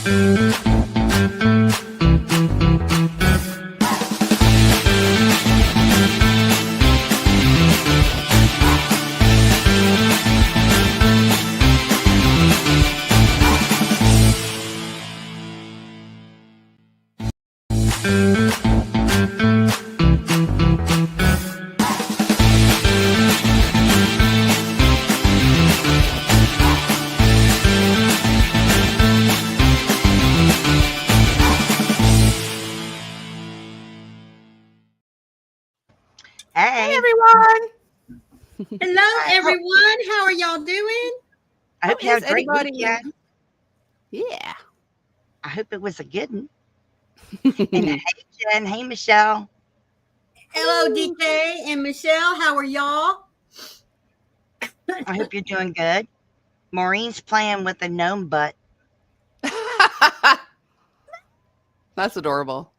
Hey, everyone. Hello, I everyone. How are y'all doing? hope you had a great everybody? weekend. Yeah. I hope it was a good one. And hey, Jen. Hey, Michelle. Hello, DK and Michelle. How are y'all? I hope you're doing good. Maureen's playing with a gnome butt. That's adorable.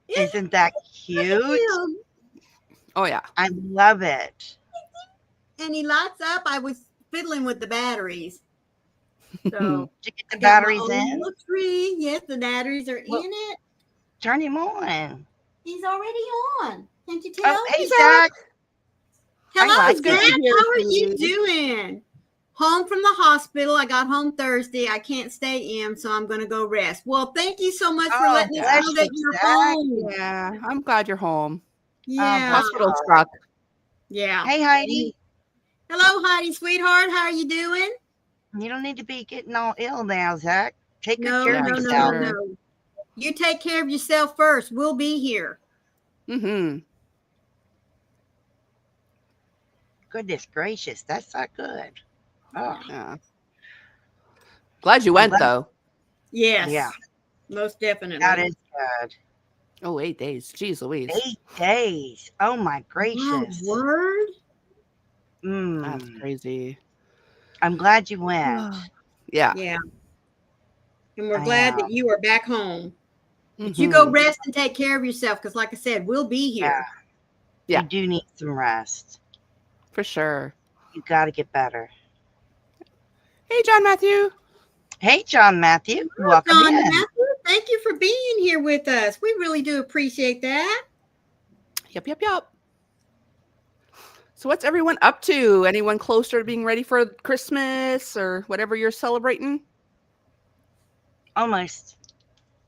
Isn't that cute? Oh, yeah. I love it. And he lights up. I was fiddling with the batteries. So Did you get the I got my batteries own in? little tree. Yes, the batteries are Well, in it. turn him on. He's already on. Can't you tell? Oh, hey, Hey, Zach. Hello, like Zach. good to hear How are from you you. doing? Home from the hospital. I got home Thursday. I can't stay in, so I'm going to go rest. Well, thank you so much for Oh, letting us bless know that you, you're Zach. home. Yeah, I'm glad you're home. Yeah. bless Hospital you. truck. Yeah. Hey, Heidi. Hello, Heidi, sweetheart. How are you doing? You don't need to be getting all ill now, Zach. Take good No, care Yeah, of no, no, yourself. no, no. You take care of yourself first. We'll be here. Mm-hmm. Goodness gracious, that's not good. Oh, Yeah. Glad you I'm went, glad. though. Yes. Yeah, Most definitely. that is good. Oh, 8 days. Jeez Louise. 8 days. Oh my My gracious. word. That's Mm. crazy. I'm glad you went. Yeah. Yeah. And we're I glad am. that you are back home. But you go rest and take care of yourself because, like I said, we'll be here. Yeah. You do need some rest. For sure. You got to get better. Hey, John Matthew. Hey, John Matthew. Hello, Welcome John in. Matthew. Thank you for being here with us. We really do appreciate that. Yep. So what's everyone up to? Anyone closer to being ready for Christmas or whatever you're celebrating? Almost.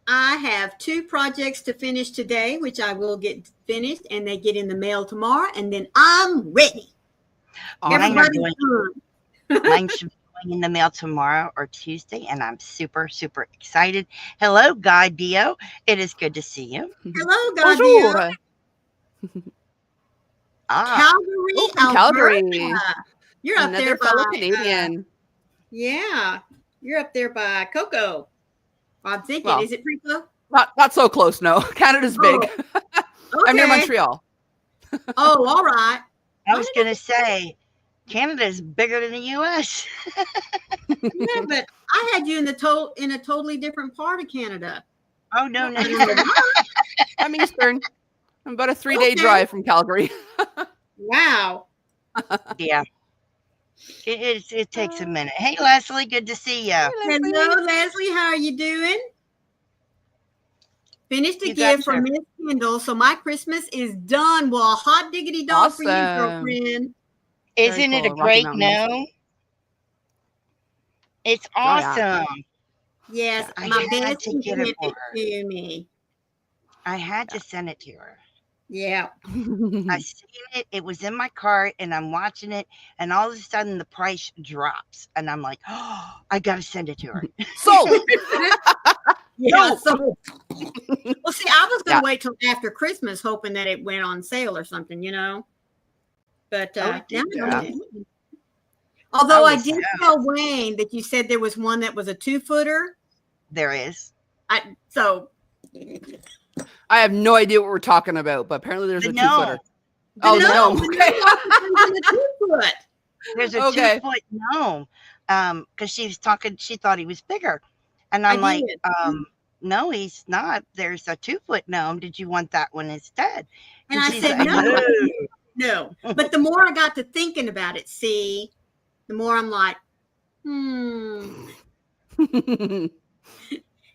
I have 2 projects to finish today, which I will get finished, and they get in the mail tomorrow, and then I'm ready. Awesome. Everybody's done. Mine should be going in the mail tomorrow or Tuesday, and I'm super, super excited. Hello, Guy Dio. It is good to see you. Hello, Bonjour. Gadia. Ah, Calgary, Oh, from Alberta. Calgary. You're up there Another fellow by Canadian. yeah. You're up there by Coco. I'm thinking, Well, is it Preco? Not so close, no. Canada's big. Oh, I'm near okay. Montreal. Oh, all right. I was going to say, Canada is bigger than the U.S. Yeah, but I had you in a totally different part of Canada. Oh, no, no. I don't know why. I'm Eastern. I'm about a 3-day Okay. drive from Calgary. Wow. Yeah. It takes a minute. Hey, Leslie. Good to see you. Hello, Leslie. How are you doing? Finished a You got gift from your- Miss Kendall, so my Christmas is done. Well, hot diggity dog for you, Awesome. girlfriend. Isn't it a cool. Rocky great Mountains. gnome? It's Oh, yeah. awesome. Yes, I my had best to sent get it it for her. to me. I had to send it to her. Yeah. I seen it. It was in my cart, and I'm watching it, and all of a sudden the price drops, and I'm like, "Oh, I gotta send it to her." Sold. Yeah. No. So, well, see, I was going to wait till after Christmas, hoping that it went on sale or something, you know. But Oh, it did, now didn't it's- it? although I was did tell Wayne that you said there was one that was a 2-footer. There is. So I have no idea what we're talking about, but apparently there's The a gnome. 2-footer. Oh, the gnome. the Okay. gnome was a 2-foot. There's a Okay. 2-foot gnome. Because she was talking, she thought he was bigger, and I I'm like, did. no, he's not. There's a 2-foot gnome. Did you want that one instead? And I she's said, like, no. No. But the more I got to thinking about it, see, the more I'm like, And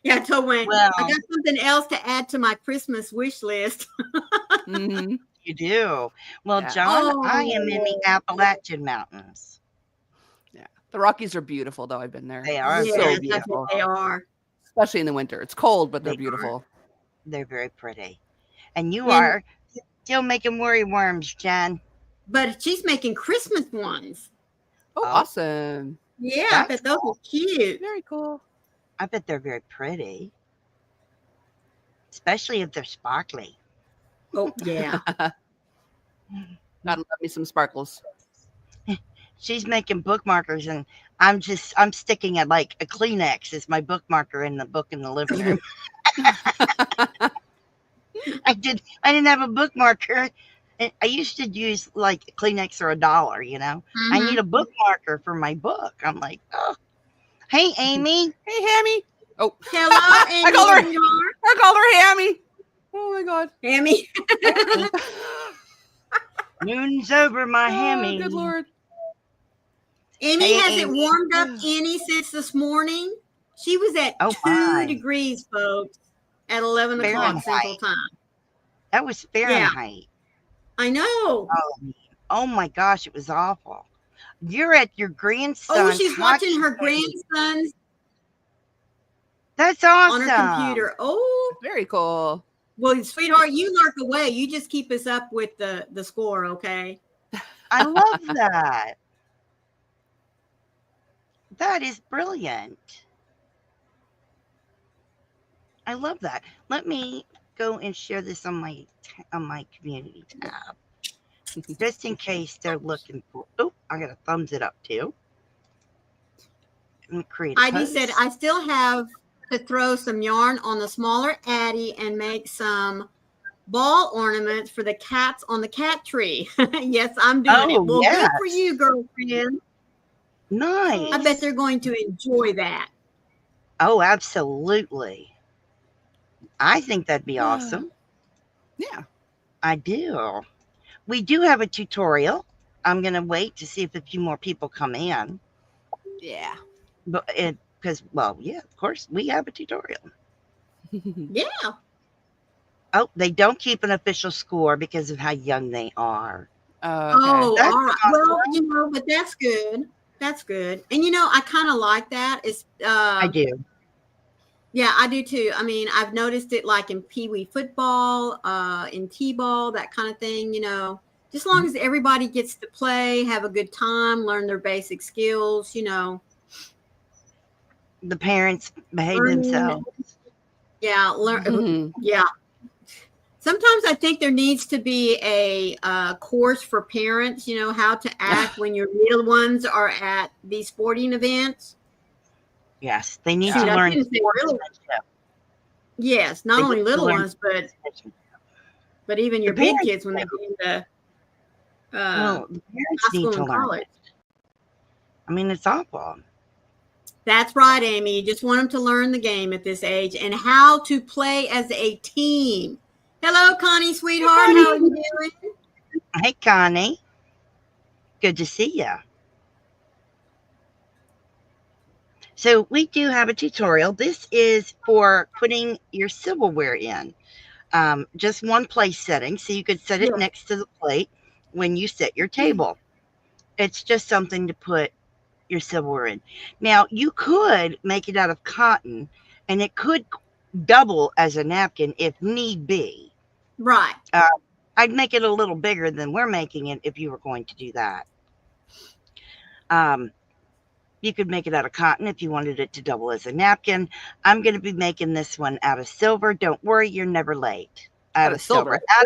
Yeah, I told Wayne, I Well, got something else to add to my Christmas wish list. Hmm. you do. Well, Yeah. John, I am in the Oh, Appalachian Mountains. Yeah. The Rockies are beautiful, though. I've been there. They are very So yes, I bet beautiful, they are. especially in the winter. It's cold, but they're They are. beautiful. They're very pretty. And you And are still making worry worms, Jen. but she's making Christmas ones. Oh, Oh, awesome. Yeah, I that's bet those are cool. cute. Very cool. I bet they're very pretty, especially if they're sparkly. Oh, yeah. Gotta love me some sparkles. She's making bookmarkers, and I'm sticking at like a Kleenex as my bookmarker in the book in the living room. I didn't have a bookmarker. I used to use like Kleenex or $1, you know. I need Hmm. a bookmarker for my book. I'm like, oh, hey Amy. Hey, Hammy. Oh, Hello, I Amy, called her. sweetheart. I called her Hammy. Oh my god. Amy. Hammy. Noon's over, my Oh, good Hammy. lord. Amy, Hey has it Amy. warmed up any since this morning? She was at Oh 2 my. degrees, folks, at 11 o'clock Central Fahrenheit. Time. That was Yeah, Fahrenheit. I know. Oh, oh my gosh, it was awful. You're at your Oh, grandson's she's watching hockey her game. grandsons That's on her awesome. computer. Oh, Very cool. well, sweetheart, you lurk away. You just keep us up with the score, okay? I love that. That is brilliant. I love that. Let me go and share this on my community tab, just in case they're looking for. Oh, I got to thumbs it up too. Let me create a Heidi said, post. I still have to throw some yarn on the smaller Addie and make some ball ornaments for the cats on the cat tree. Yes, I'm doing it. Oh Well, good for yes, you, girlfriend. I bet nice. they're going to enjoy that. Oh, absolutely. I think that'd be awesome. Yeah. I do. We do have a tutorial. I'm gonna wait to see if a few more people come in, Yeah. but because well, yeah, of course we have a tutorial. Yeah. Oh, they don't keep an official score because of how young they are. Okay. Oh, That's all right. Well, awesome. but that's good. That's good. And I kind of like that. It's I do. yeah, I do too. I mean, I've noticed it like in Pee Wee football, in T-ball, that kind of thing, Just as long as everybody gets to play, have a good time, learn their basic skills. The parents behave Learning, themselves. yeah, yeah. Sometimes I think there needs to be a course for parents, how to act when your little ones are at these sporting events. Yes, they need to Shoot, I learn shouldn't say little. sportsmanship. Yes, not They need only to little learn ones, but sportsmanship. even The your big parents kids when they do. get into Well, the parents high need school to and learn college. it. I mean, it's awful. That's right, Amy. You just want them to learn the game at this age and how to play as a team. Hello, Connie, sweetheart. How are you doing? Hey, Connie, good to see you. So we do have a tutorial. This is for putting your silverware in. Just one place setting, so you could set it Yeah. next to the plate when you set your table. It's just something to put your silverware in. Now, you could make it out of cotton, and it could double as a napkin if need be. Right. I'd make it a little bigger than we're making it if you were going to do that. You could make it out of cotton if you wanted it to double as a napkin. I'm going to be making this one out of silver. Don't worry, you're never late. Out of silver. Out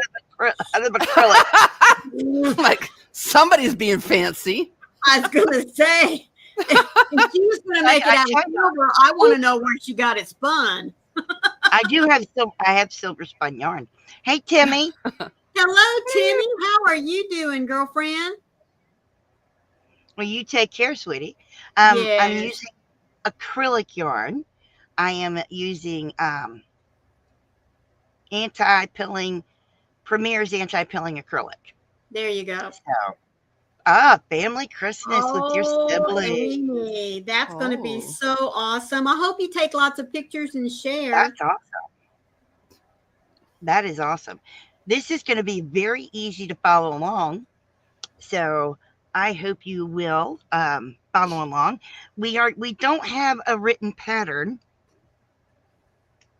of acrylic. Like somebody's being fancy. I was going to say, if she was going to make it out of silver, I want to know where she got it spun. I do have silver. I have silver spun yarn. Hey, Timmy. Hello, Timmy. How are you doing, girlfriend? Well, you take care, sweetie. I'm Yes. using acrylic yarn. I am using anti-pilling, Premier's anti-pilling acrylic. There you go. So Family Christmas with your Oh, siblings. Amy, that's going to be Oh. so awesome. I hope you take lots of pictures and share. That's awesome. That is awesome. This is going to be very easy to follow along. So I hope you will follow along. We don't have a written pattern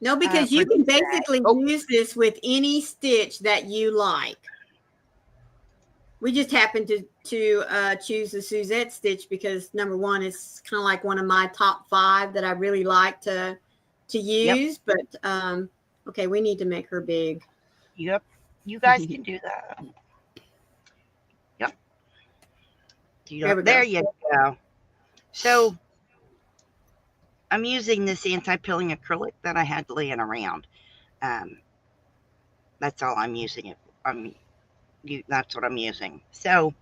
No, because for you can this day. basically Oh. use this with any stitch that you like. We just happened to choose the Suzette stitch because number one, it's kind of like one of my top 5 that I really like to Yep, use. But okay, we need to make her big. yep. You guys can do that. Yep. There we There go. you go. So I'm using this anti-pilling acrylic that I had laying around. Um, that's all I'm using it. That's what I'm using. So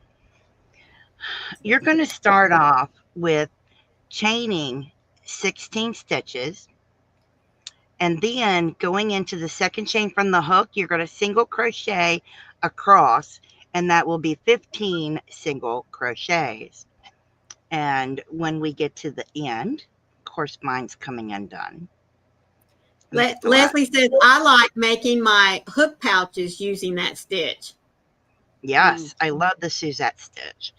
you're going to start off with chaining 16 stitches, and then going into the second chain from the hook, you're going to single crochet across, and that will be 15 single crochets. And when we get to the end, of course, mine's coming undone. Leslie says, I like making my hook pouches using that stitch. Yes, I love the Suzette stitch.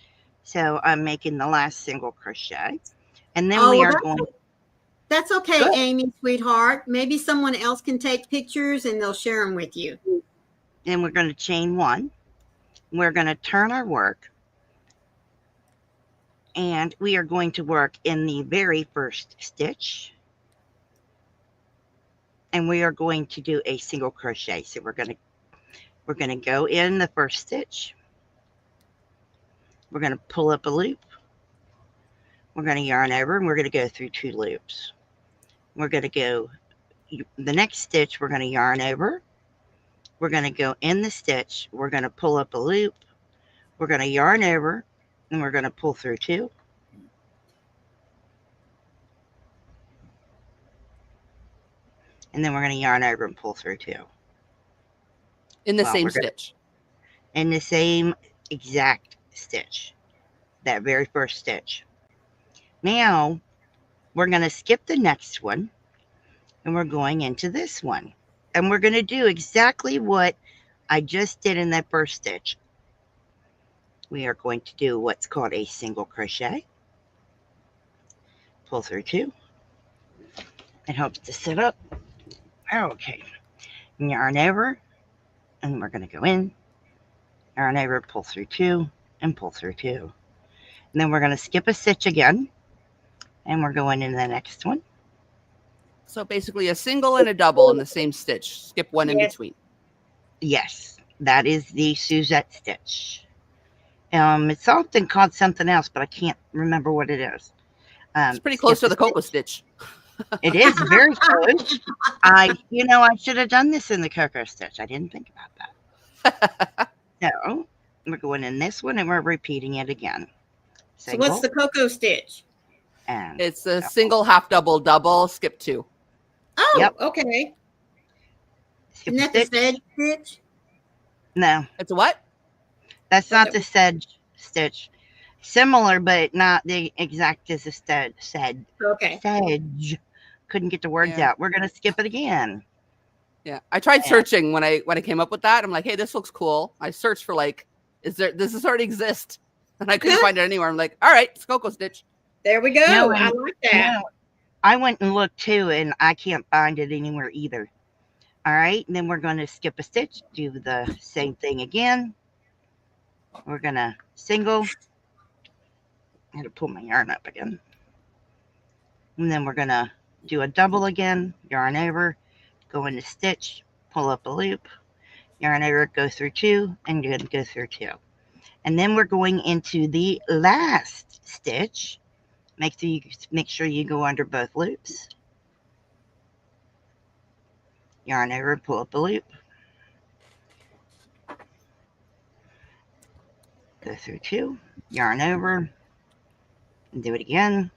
So I'm making the last single crochet, and then Oh, we well, are going. that's okay, Good. Amy, sweetheart. Maybe someone else can take pictures and they'll share them with you. Then we're going to chain 1. We're going to turn our work, and we are going to work in the very first stitch, and we are going to do a single crochet. So we're going to go in the first stitch. We're going to pull up a loop. We're going to yarn over, and we're going to go through 2 loops. We're going to go the next stitch. We're going to yarn over. We're going to go in the stitch. We're going to pull up a loop. We're going to yarn over, and we're going to pull through 2. And then we're going to yarn over and pull through 2. In the Well, same we're gonna stitch. in the same exact stitch, that very first stitch. Now we're going to skip the next one, and we're going into this one, and we're going to do exactly what I just did in that first stitch. We are going to do what's called a single crochet, pull through 2. It helps to sit up. Okay, yarn over, and we're going to go in, yarn over, pull through 2, and pull through 2. And then we're going to skip a stitch again, and we're going into the next one. So basically a single and a double in the same stitch. Skip one in Yes. between. Yes, that is the Suzette stitch. It's often called something else, but I can't remember what it is. It's pretty close to the cocoa stitch. It is very close. I should have done this in the cocoa stitch. I didn't think about that. So we're going in this one, and we're repeating it again. So what's the cocoa stitch? And It's a single, half double, double, skip 2. Oh, Yep. okay. skip Isn't a that the stitch. sedge stitch? No, It's a what? that's not the sedge stitch. Similar, but not the exact as the sedge. Okay. Sedge. Couldn't get the words Yeah. out. We're gonna skip it again. Yeah. I tried Yeah. searching when I came up with that. I'm like, hey, this looks cool. I searched for does this already exist? And I couldn't find it anywhere. I'm like, all right, it's cocoa stitch. There we go. No, I like that. No, I went and looked too, and I can't find it anywhere either. All right, and then we're going to skip a stitch, do the same thing again. We're going to single. I had to pull my yarn up again. And then we're going to do a double again, yarn over, go into stitch, pull up a loop, yarn over, go through 2, and you're going to go through 2. And then we're going into the last stitch. Make sure you go under both loops. Yarn over, pull up a loop. Go through 2, yarn over, and do it again.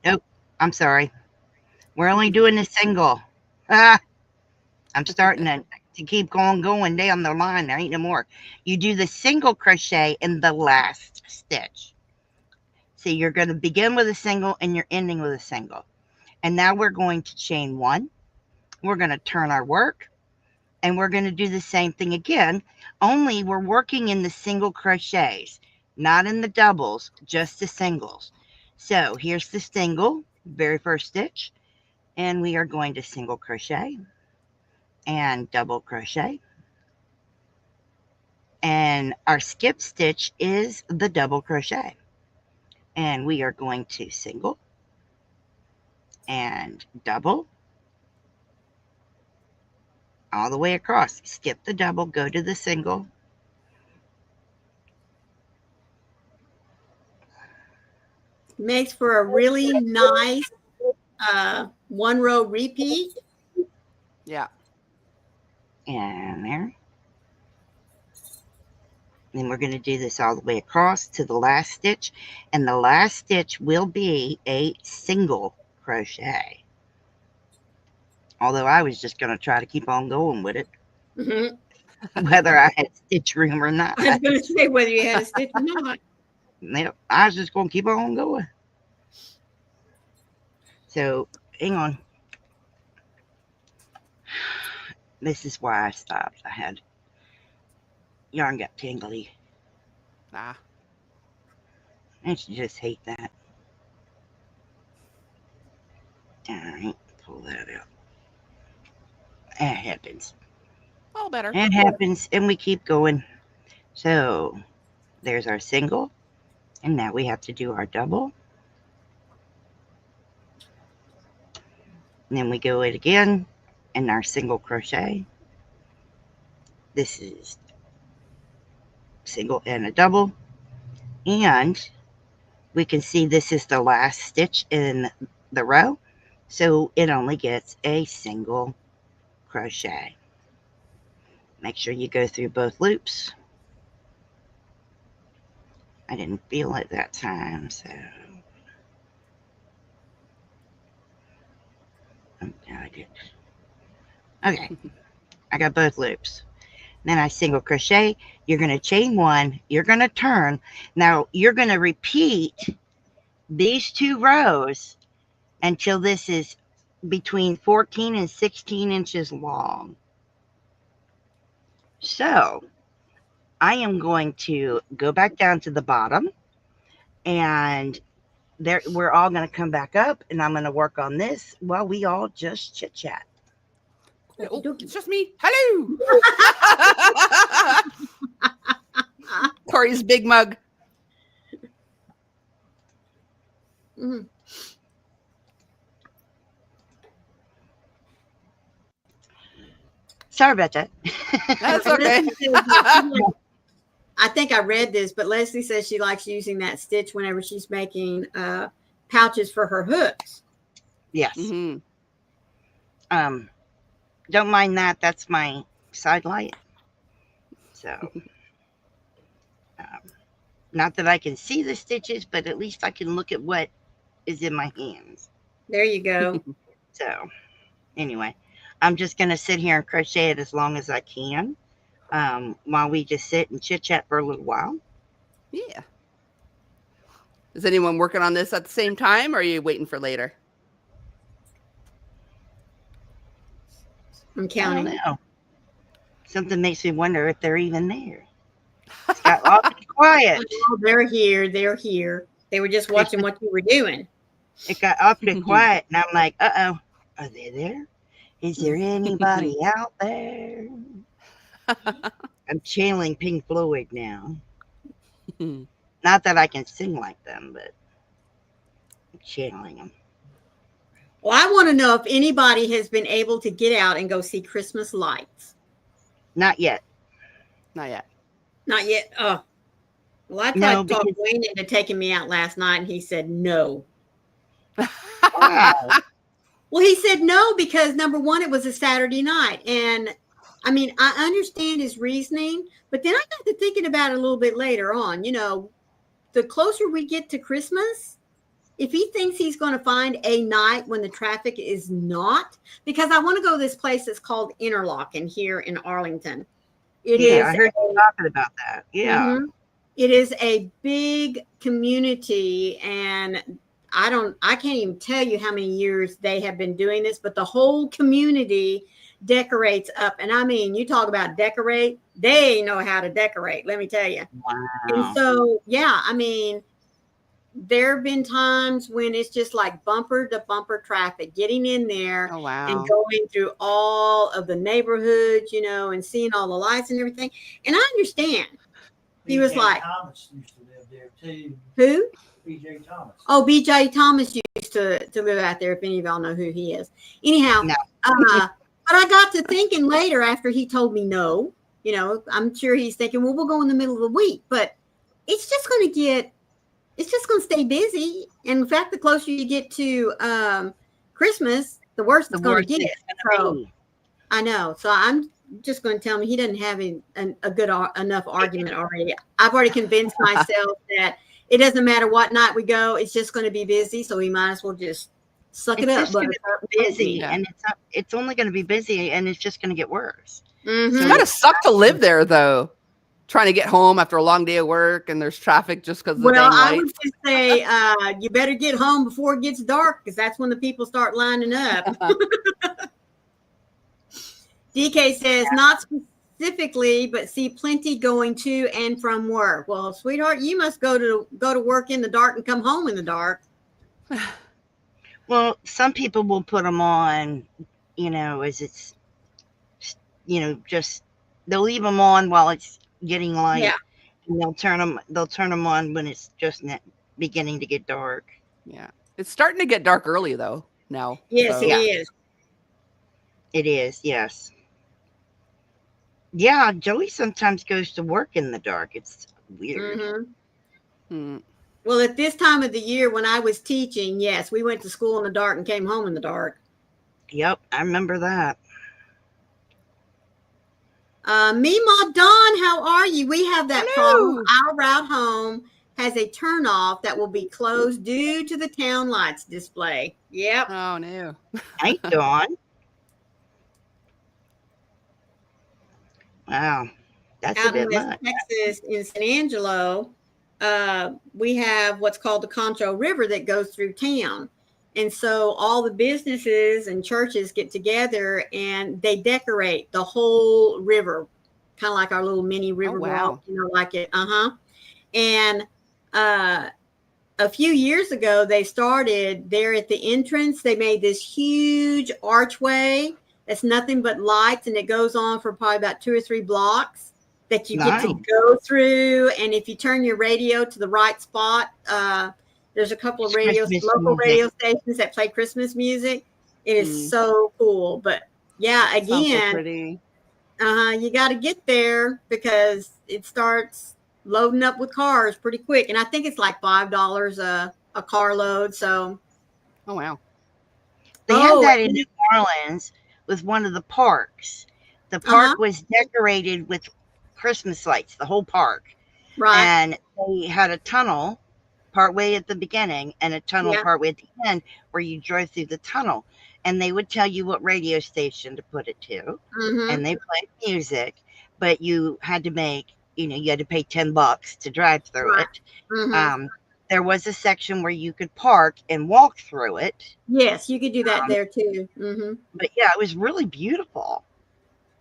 Nope, I'm sorry. We're only doing a single. I'm starting to keep going down the line. There ain't no more. You do the single crochet in the last stitch. See, you're going to begin with a single and you're ending with a single. And now we're going to chain one. We're going to turn our work and we're going to do the same thing again, only we're working in the single crochets, not in the doubles, just the singles. So here's the single, very first stitch, and we are going to single crochet and double crochet. And our skip stitch is the double crochet. And we are going to single and double all the way across. Skip the double, go to the single. Makes for a really nice one row repeat. Yeah. And there. Then we're going to do this all the way across to the last stitch. And the last stitch will be a single crochet. Although I was just going to try to keep on going with it, whether I had stitch room or not. I was going to say whether you had a stitch or not. Yep, I was just going to keep on going. So, hang on. This is why I stopped. I had yarn got tingly. Ah. Don't you just hate that? All right, pull that out. That happens. All better. It happens, and we keep going. So, there's our single, and now we have to do our double. And then we go it again in our single crochet. This is single and a double. And we can see this is the last stitch in the row. So it only gets a single crochet. Make sure you go through both loops. I didn't feel it that time, so I did. Okay, I got both loops. Then I single crochet. You're going to chain one. You're going to turn. Now you're going to repeat these two rows until this is between 14 and 16 inches long. So I am going to go back down to the bottom, and there we're all going to come back up, and I'm going to work on this while we all just chit chat. Oh, it's just me. Hello. Corey's big mug. Mhm. Sorry about that. That's okay. I think I read this, but Leslie says she likes using that stitch whenever she's making pouches for her hooks. Yes. Mm-hmm. Don't mind that. That's my side light. So, not that I can see the stitches, but at least I can look at what is in my hands. There you go. So, anyway, I'm just going to sit here and crochet it as long as I can while we just sit and chit chat for a little while. Yeah. Is anyone working on this at the same time, or are you waiting for later? I'm I counting. don't know. Something makes me wonder if they're even there. It's got awfully quiet. Oh, they're here. They're here. They were just watching what you were doing. It got awfully quiet, and I'm like, uh-oh, are they there? Is there anybody out there? I'm channeling Pink Floyd now. Not that I can sing like them, but I'm channeling them. Well, I want to know if anybody has been able to get out and go see Christmas lights. Not yet. Not yet. Not yet. Oh, well, I tried to talk Wayne into taking me out last night, and he said no. Wow. Well, he said no because, number one, it was a Saturday night. And, I mean, I understand his reasoning, but then I got to thinking about it a little bit later on. You know, the closer we get to Christmas, if he thinks he's going to find a night when the traffic is not, because I want to go to this place that's called Interlochen here in Arlington. It Yeah, is I heard you talking about that. Yeah. mhm. It is a big community, and I can't even tell you how many years they have been doing this, but the whole community decorates up. And I mean, you talk about decorate, they know how to decorate, let me tell you. And Wow. so, yeah, I mean, there have been times when it's just like bumper to bumper traffic getting in there Oh and wow. going through all of the neighborhoods, and seeing all the lights and everything. And I understand. He was BJ like, Thomas used to live there too. who? BJ Thomas. Oh, BJ Thomas used to live out there, if any of y'all know who he is. Anyhow, No. but I got to thinking later after he told me no, I'm sure he's thinking, well, we'll go in the middle of the week, but it's just going to get, it's just going to stay busy. And in fact, the closer you get to Christmas, the worse The it's going to worst get. it's going So to be. I know. So I'm just going to tell me he doesn't have a good enough argument already. I've already convinced myself that it doesn't matter what night we go; it's just going to be busy. So we might as well just suck it It's up, just going to buttercup. be busy, Yeah. and it's only going to be busy, and it's just going to get worse. It's Mm-hmm. gotta suck to live there though. Trying to get home after a long day of work and there's traffic just because of the Well, dang I would lights. just say you better get home before it gets dark because that's when the people start lining up. DK says not specifically, but see plenty going to and from work. Well, sweetheart, you must go to work in the dark and come home in the dark. Well, some people will put them on, as it's, just they'll leave them on while it's getting Yeah. light, and they'll turn them on when it's just beginning to get dark. Yeah. It's starting to get dark early though now. Yes, it So Yeah, is. it is. Yes. Yeah, Joey sometimes goes to work in the dark. It's weird. Mm-hmm. Well, at this time of the year when I was teaching, yes, we went to school in the dark and came home in the dark. Yep, I remember that. Meemaw Dawn, how are you? We have that problem. hello. Our route home has a turnoff that will be closed due to the town lights display. Yep. Oh no. Hey, Dawn. Wow, that's a Out in bit West much. Texas, in San Angelo, we have what's called the Concho River that goes through town. And so all the businesses and churches get together and they decorate the whole river, kind of like our little mini river wow. walk, like it. And a few years ago, they started there at the entrance. They made this huge archway that's nothing but lights, and it goes on for probably about 2 or 3 blocks that you get Nice. to go through. And if you turn your radio to the right spot, there's a couple of Christmas local music. radio stations that play Christmas music. It is Mm. so cool. But yeah, Sounds so again, pretty. you got to get there because it starts loading up with cars pretty quick. And I think it's like $5 a carload. So, Oh wow. They had oh, that in New Orleans with one of the parks. The park was decorated with Christmas lights, the whole park. right. And they had a tunnel partway at the beginning and a tunnel Yeah. partway at the end where you drove through the tunnel. And they would tell you what radio station to put it to. Mm-hmm. And they played music, but you had to you had to pay $10 to drive through Right. it. Mm-hmm. There was a section where you could park and walk through it. Yes, you could do that there too. Mm-hmm. But yeah, it was really beautiful.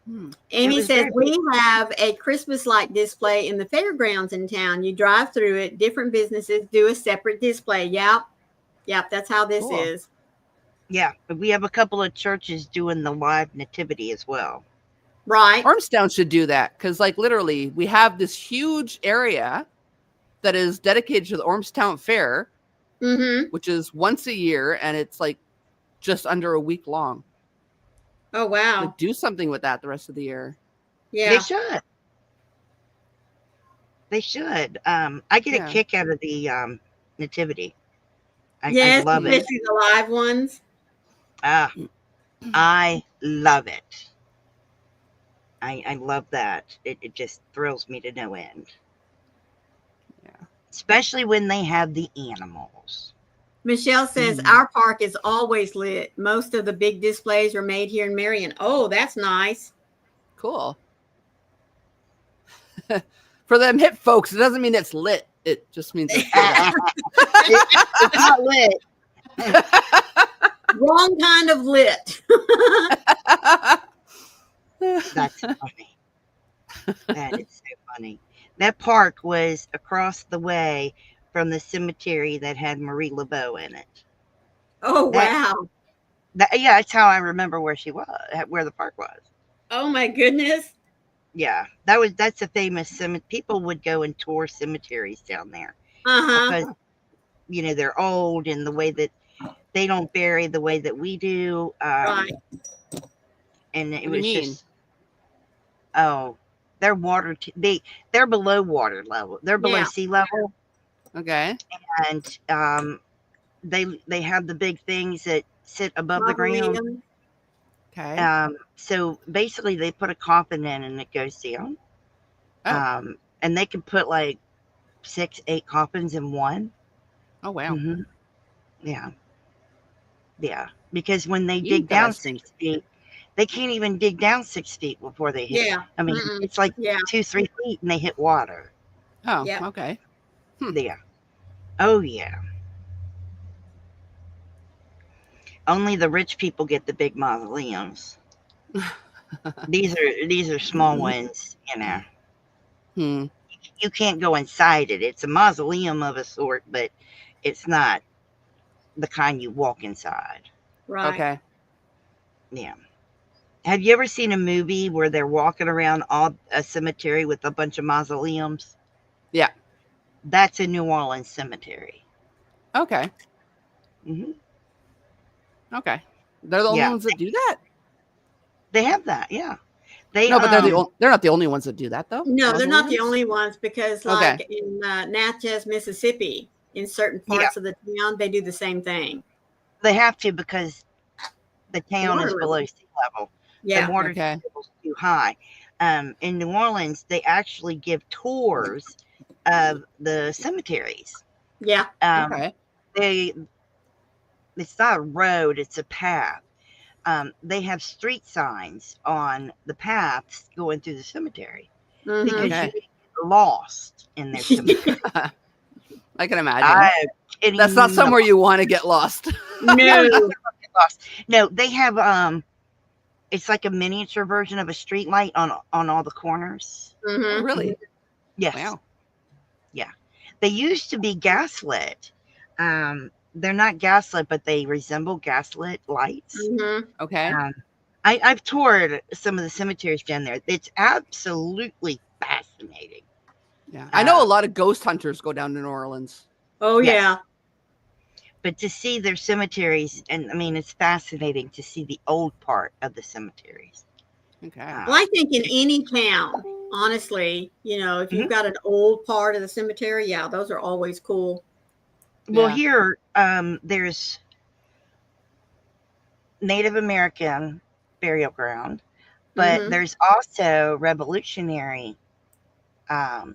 Hmm. Amy was says very we have a Christmas light display in the fairgrounds in town. You drive through it, different businesses do a separate display. Yep, that's how this Cool. is. Yeah, but we have a couple of churches doing the live nativity as well. Right. Ormstown should do that because, like, literally, we have this huge area that is dedicated to the Ormstown Fair, Mm-hmm. which is once a year, and it's like just under a week long. Oh wow. Like, do something with that the rest of the year. Yeah. They should. They should. I get Yeah. a kick out of the nativity. I Yes, love it. especially the live ones. I love it. I love that. It just thrills me to no end. Yeah. Especially when they have the animals. Michelle says Mm. our park is always lit. Most of the big displays are made here in Marion. Oh, that's nice. Cool. For them hip folks, it doesn't mean it's lit. It just means it's lit up. It's not lit. Wrong kind of lit. That's funny. That is so funny. That park was across the way from the cemetery that had Marie Laveau in it. Oh, That, wow. yeah, that's how I remember where she was, where the park was. Oh, my goodness. Yeah, that's a famous cemetery. People would go and tour cemeteries down there Uh-huh. because they're old and the way that they don't bury the way that we do. Right. And it What do you was mean? just they're they're below water level. They're below Yeah. sea level, Okay. and they have the big things that sit above the ground. Mausoleum. Okay. So basically, they put a coffin in and it goes down. Oh. And they can put like 6, 8 coffins in one. Oh, wow. Hmm. Yeah, yeah. Because when they dig down Interesting. 6 feet, they can't even dig down 6 feet before they hit. Yeah. I mean, Mm-mm. it's like Yeah. 2, 3 feet and they hit water. Oh, Yeah. okay. Yeah. Oh yeah. Only the rich people get the big mausoleums. These are small ones. Hmm. You can't go inside it. It's a mausoleum of a sort, but it's not the kind you walk inside. Right. Okay. Yeah. Have you ever seen a movie where they're walking around a cemetery with a bunch of mausoleums? Yeah. That's a New Orleans cemetery. Okay. Hmm. Okay. They're the only Yeah, ones that do that? they have that. Yeah, they No, but they're not the only ones that do that though. No, they're not the Mausoleums? only ones because, Okay. like in Natchez, Mississippi, in certain yeah, parts of the town, they do the same thing. they have to because the The town water is level. below sea level. The Yeah. water Okay. level is too high. In New Orleans, they actually give tours of the cemeteries. Yeah. Okay. They It's not a road; it's a path. They have street signs on the paths going through the cemetery Mm-hmm. because you Okay. get lost in their cemetery. I can imagine. I'm That's not kidding. somewhere you want to get lost. No, you No. never get lost. No, they have it's like a miniature version of a street light on all the corners. Oh, Mm-hmm. really? Yes. Wow. Yeah. They used to be gaslit. They're not gaslit, but they resemble gaslit lights. Mm-hmm. Okay. Um, I've toured some of the cemeteries down there. It's absolutely fascinating. Yeah. I know a Uh, lot of ghost hunters go down to New Orleans. Oh, yes. yeah. But to see their cemeteries, and I mean, it's fascinating to see the old part of the cemeteries. Okay. Well, I think in any town, honestly, if you've got an old part of the cemetery, yeah, those are always cool. Well, Yeah. here, there's Native American burial ground, but Mm-hmm. there's also Revolutionary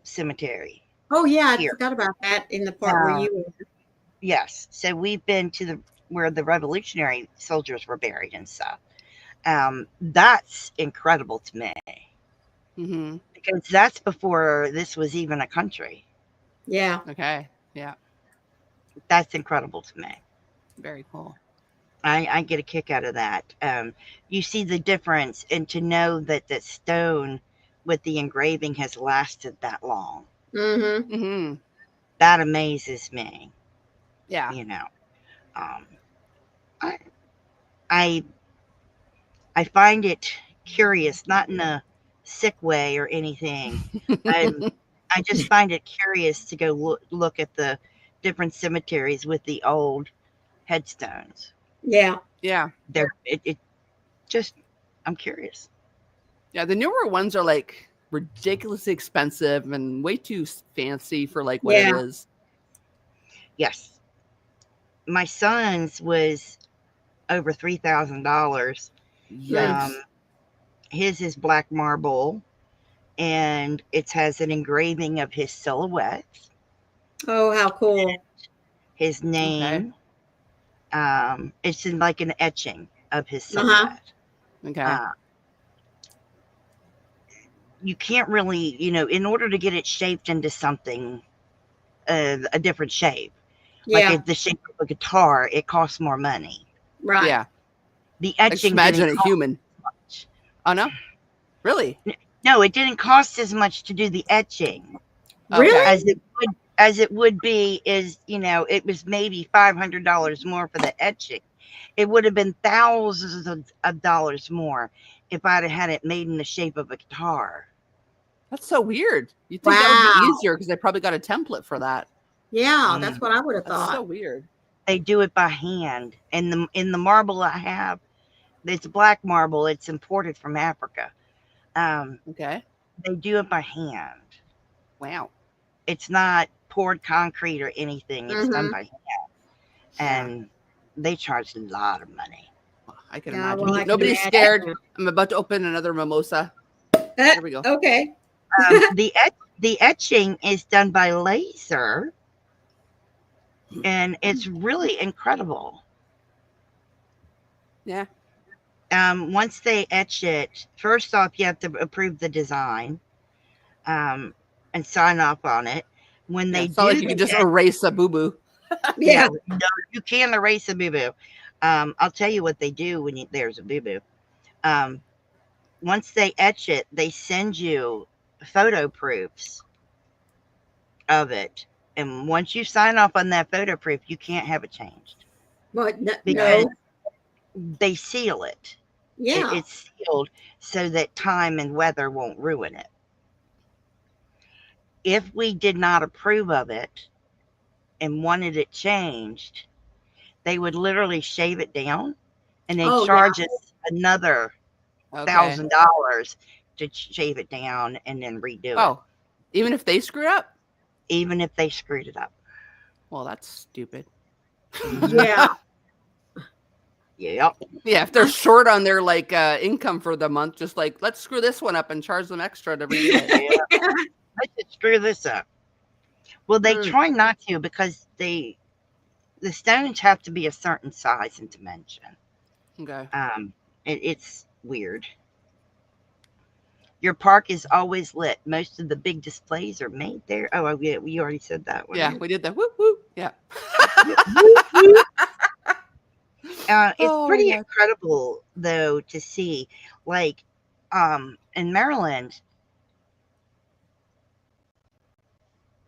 cemetery Oh, yeah, I here. forgot about that in the part where Um, you were. yes, so we've been to where the Revolutionary soldiers were buried and stuff. That's incredible to me Mm-hmm. because that's before this was even a country. Yeah. Okay. Yeah. That's incredible to me. Very cool. I get a kick out of that. You see the difference, and to know that the stone with the engraving has lasted that long, Mm-hmm. Mm-hmm. that amazes me. Yeah. You know, um, I I I find it curious, not in a sick way or anything. I I just find it curious to go look at the different cemeteries with the old headstones. Yeah. Yeah. It just I'm curious. Yeah. The newer ones are like ridiculously expensive and way too fancy for like what it Yeah. is. Yes, my son's was over $3,000. Yikes. Um, his is black marble, and it has an engraving of his silhouette, Oh, how cool. his Okay. name, It's in like an etching of his Uh-huh. silhouette. Okay. You can't really, in order to get it shaped into something, a different shape, like Yeah. the shape of a guitar, it costs more money. Right. Yeah. The I just etching imagine didn't a cost human. much. Oh no? Really? No, it didn't cost as much to do the etching Okay. as Really? it would be is, it was maybe $500 more for the etching. It would have been thousands of dollars more if I'd have had it made in the shape of a guitar. That's so weird. You'd think that would be Wow. easier because they probably got a template for that. Yeah, Mm. that's what I would have That's thought. so weird. They do it by hand. And in the marble I have, it's black marble. It's imported from Africa. Okay. They do it by hand. Wow. It's not poured concrete or anything. It's done Mm-hmm. by hand. Yeah. And they charge a lot of money. I can Yeah, imagine. well, I can Nobody's imagine. scared. I'm about to open another mimosa. There we go. Okay. The etching is done by laser, and it's really incredible. Yeah. Once they etch it, first off, you have to approve the design, and sign off on it. When Yeah. they It's not like do you the can just erase a boo boo. Yeah. no, you can erase a boo boo. I'll tell you what they do when there's a boo boo. Once they etch it, they send you photo proofs of it. And once you sign off on that photo proof, you can't have it changed But because no. they seal it. Yeah. It's sealed so that time and weather won't ruin it. If we did not approve of it and wanted it changed, they would literally shave it down and then Oh, yeah. charge us another Okay. $1,000 to shave it down and then redo it, Oh, even if they screw up? even if they screwed it up. Well, that's stupid. Yeah. Yep. Yeah, if they're short on their income for the month, just let's screw this one up and charge them extra to redo it. Yeah. Let's just screw this up. Well, they Mm. try not to because the stones have to be a certain size and dimension. Okay. It's weird. Your park is always lit. Most of the big displays are made there. Oh, yeah, we already said that one. Yeah, we did that. Whoop whoop. Yeah. It's Oh, pretty my God. incredible though to see, like, in Maryland,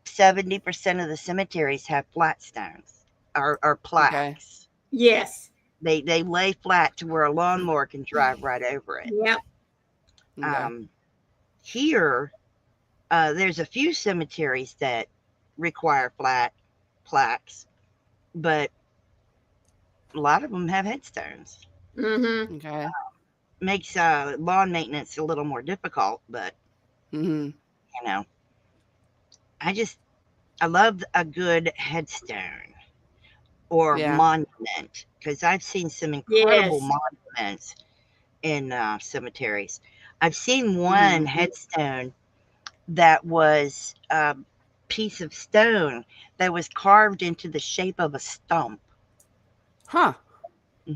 70% of the cemeteries have flat stones or plaques. Yes. They lay flat to where a lawnmower can drive right over it. Yep. Okay. Here, there's a few cemeteries that require flat plaques, but a lot of them have headstones. Mm-hmm. Okay. Makes lawn maintenance a little more difficult, but Mm-hmm. you know, I love a good headstone or Yeah. monument because I've seen some incredible Yes. monuments in cemeteries. I've seen one headstone that was a piece of stone that was carved into the shape of a stump. Huh. Hmm.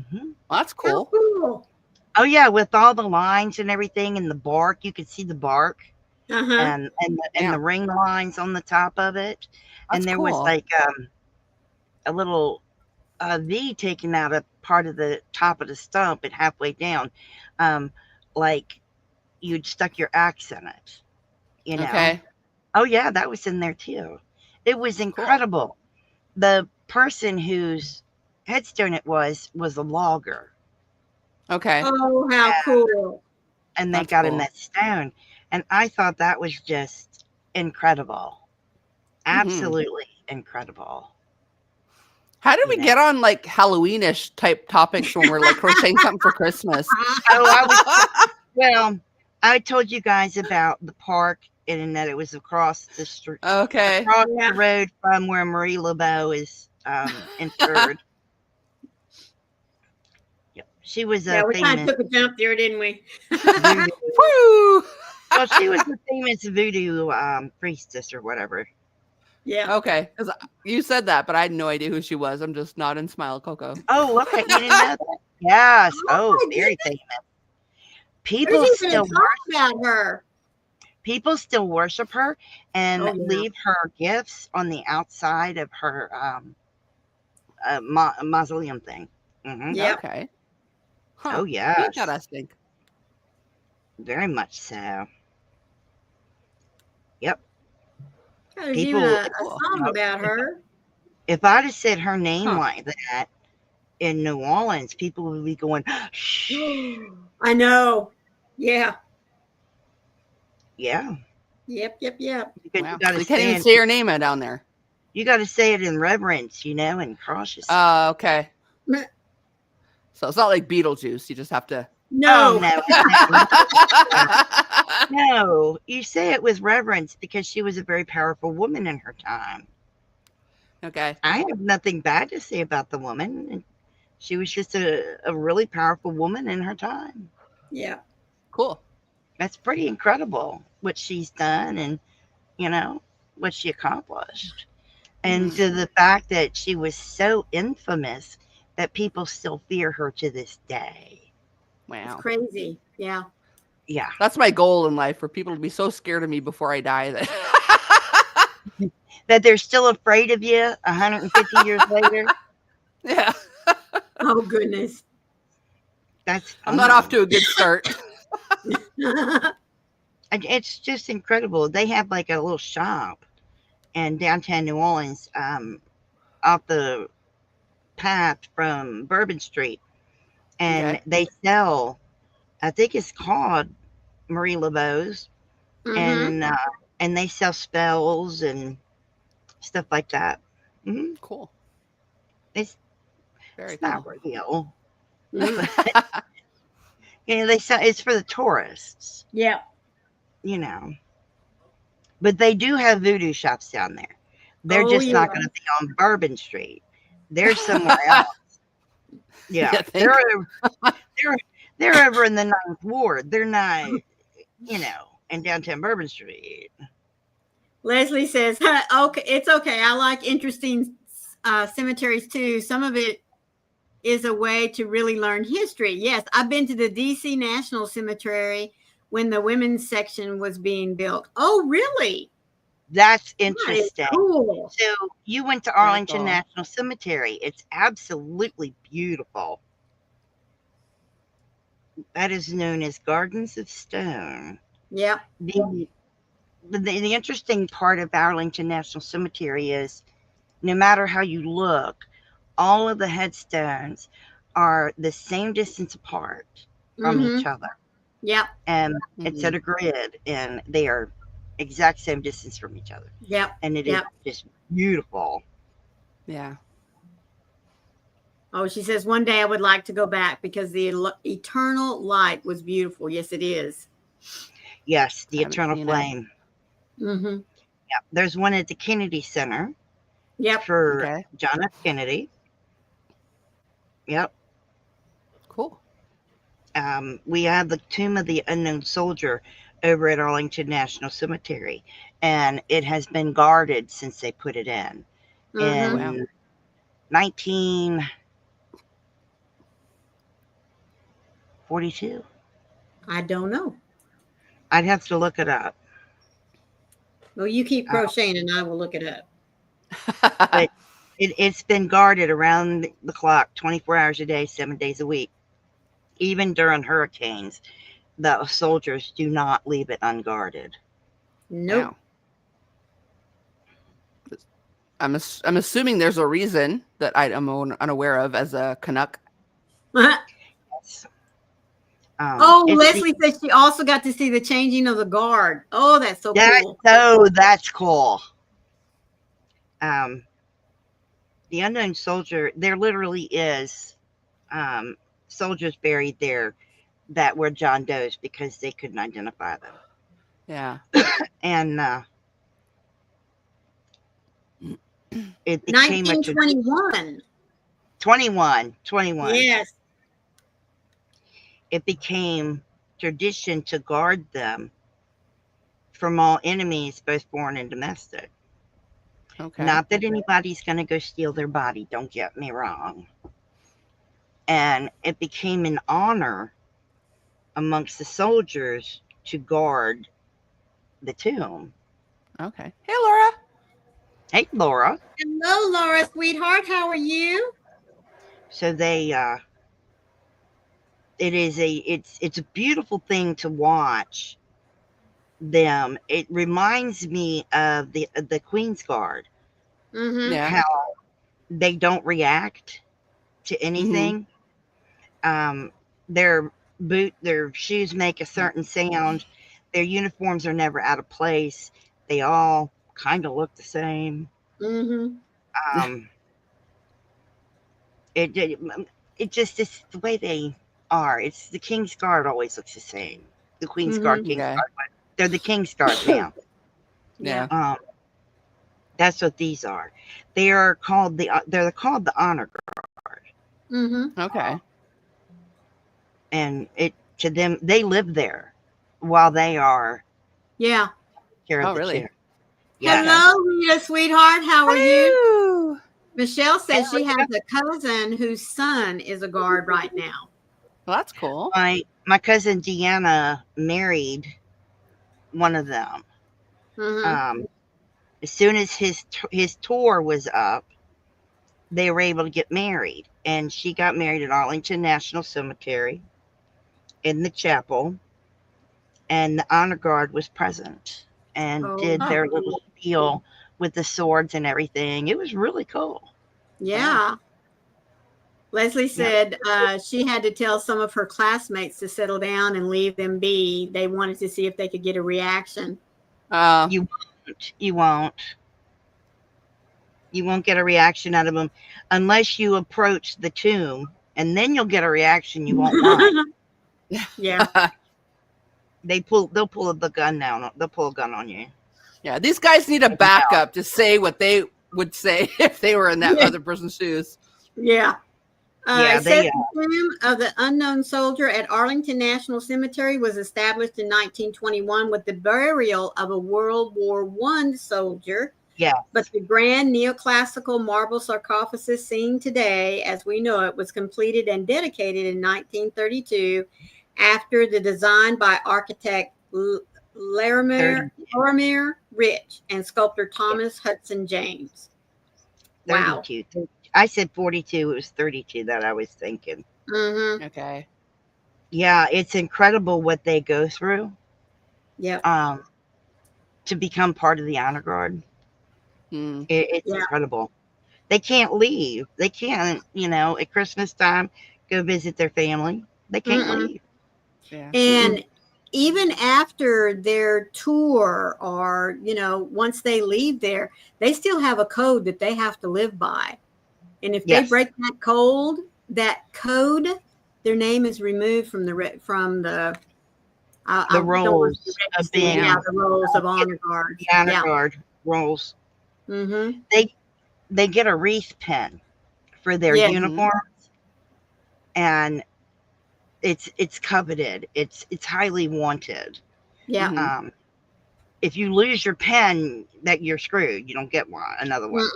Well, that's How cool. cool. Oh yeah, with all the lines and everything and the bark, you could see the bark Uh-huh. and Yeah. the ring lines on the top of it. That's And there was cool. like a little V taken out of part of the top of the stump and halfway down, like you'd stuck your axe in it. You know. Okay. Oh yeah, that was in there too. It was incredible. The person whose headstone it was a logger, Okay. Oh, how cool. and they That's got him cool. that stone, and I thought that was just incredible. Absolutely incredible. How did You we know. get on Halloweenish type topics when we're crocheting something for Christmas? Oh, well, I told you guys about the park and that it was across the street, Okay. across Yeah. the road from where Marie Laveau is interred. Yep. She was Yeah, a we kind of famous took a jump there, didn't we? voodoo. Woo! Well, she was a famous voodoo priestess or whatever. Yeah. Okay, because you said that, but I had no idea who she was. I'm just nodding, smile, Coco. Oh, look at you didn't know that? Yes. Oh Oh, my very goodness. famous. There's People even a still talk about her. worship her and Oh yeah. leave her gifts on the outside of her mausoleum thing. Yep. Okay. Oh Huh. yes, Interesting. very much so. Yep. There's even People, a Cool. song about her. if I'd have said her name Huh. like that in New Orleans, people would be going, "Shh." I know. Yeah. Yeah, Yep. Yep. Yep. because Wow. So you can't even say her name down there. you got to say it in reverence, and cautious. Okay. So it's not like Beetlejuice. You just have to. Oh No. no, no! You say it with reverence because she was a very powerful woman in her time. Okay. I have nothing bad to say about the woman. And she was just a really powerful woman in her time. Yeah. Cool. That's pretty incredible what she's done and, you know, what she accomplished. And Mhm. to the fact that she was so infamous that people still fear her to this day. It's Wow. crazy. Yeah. Yeah. That's my goal in life, for people to be so scared of me before I die that. That they're still afraid of you 150 years later. Yeah. Oh goodness. That's I'm not off fun. to a good start. And it's just incredible. They have like a little shop in downtown New Orleans, off the path from Bourbon Street, and Okay. they sell. I think it's called Marie Laveau's, Mm-hmm. and they sell spells and stuff like that. Hmm. Cool. It's Very it's not cool. real, Mm-hmm. they sell. It's for the tourists, Yeah. you know. But they do have voodoo shops down there. They're Oh just not yeah. going to be on Bourbon Street. They're somewhere else. Yeah, You think? they're they're over in the Ninth Ward. They're not, in downtown Bourbon Street. Leslie says, "Okay, it's okay. I like interesting cemeteries too. Some of it is a way to really learn history. Yes, I've been to the DC National Cemetery when the women's section was being built. Oh, really? That's That is interesting. cool. So you went to Very Arlington cool. National Cemetery. It's absolutely beautiful. That is known as Gardens of Stone. Yep. The the interesting part of Arlington National Cemetery is no matter how you look, all of the headstones are the same distance apart from Mm-hmm. each other. Yep. And it's Mhm. at a grid and they are exact same distance from each other. Yep. And it is Yep. just beautiful. Yeah. Oh, she says one day I would like to go back because the eternal light was beautiful. Yes, it is. Yes, the I haven't eternal seen it. flame. Mm-hmm. Yeah. There's one at the Kennedy Center Yep. for Okay. John F. Kennedy. Yep. Cool. We have the Tomb of the Unknown Soldier over at Arlington National Cemetery, and it has been guarded since they put it in Mm-hmm. Wow. 1942. I don't know. I'd have to look it up. Well, you keep Uh, crocheting and I will look it up. but it's been guarded around the clock, 24 hours a day, 7 days a week. Even during hurricanes, the soldiers do not leave it unguarded. Nope. Wow. I'm assuming there's a reason that I'm unaware of as a Canuck. Yes. Oh, It's Leslie says she also got to see the changing of the guard. Oh, that's so cool. that's cool. Um, the unknown soldier. There literally is soldiers buried there that were John Doe's because they couldn't identify them. Yeah. And it became a 1921. 21. Yes. It became tradition to guard them from all enemies, both foreign and domestic. Okay. Not that anybody's going to go steal their body, don't get me wrong. And it became an honor amongst the soldiers to guard the tomb. Okay. Hey, Laura. Hey, Laura. Hello, Laura, sweetheart. How are you? So it's a beautiful thing to watch them. It reminds me of the Queen's Guard, Mm-hmm. Yeah. how they don't react to Mm-hmm. anything. Um, their shoes make a certain sound. Their uniforms are never out of place. They all kind of look the same. Mm-hmm. Um, it it just is the way they are. It's the King's Guard always looks the same. The Queen's Guard, Mm-hmm. King's Okay. Guard. They're the King's Guard now. Yeah. Um, that's what these are. They're called the Honor Guard, Mm-hmm. Okay. and it to them they live there while they are Yeah. care of Oh, the really? tomb. Yes. Okay. Hello, Rita, sweetheart. How are you? Hello. Michelle says she has a cousin whose son is a guard right now. Well, that's cool. My cousin Deanna married one of them. Mm-hmm. As soon as his tour was up, they were able to get married, and she got married at Arlington National Cemetery in the chapel, and the honor guard was present and Oh, did Huh. their little spiel with the swords and everything. It was really cool. yeah. Leslie said she had to tell some of her classmates to settle down and leave them be. They wanted to see if they could get a reaction. You you won't you won't get a reaction out of them unless you approach the tomb, and then you'll get a reaction you won't like. Yeah. They'll pull the gun down. They'll pull a gun on you. Yeah. These guys need a backup to say what they would say if they were in that other person's shoes. Yeah. Yeah, It says the tomb of the unknown soldier at Arlington National Cemetery was established in 1921 with the burial of a World War I soldier. Yeah. But the grand neoclassical marble sarcophagus seen today, as we know it, was completed and dedicated in 1932 after the design by architect Larimer Rich and sculptor Thomas Hudson James. Wow. 32. I said 42. It was 32 that I was thinking. Mm-hmm. Okay. Yeah, it's incredible what they go through Yep. to become part of the honor guard. Hmm. It's incredible. They can't leave. They can't, at Christmas time, go visit their family. They can't leave. Yeah. And even after their tour or, once they leave there, they still have a code that they have to live by. And if they break that code, their name is removed from the roles of being the roles of honor guard. The honor guard roles. Mm-hmm. They get a wreath pin for their uniforms, and it's coveted. It's highly wanted. Yeah. If you lose your pen, that you're screwed. You don't get another one.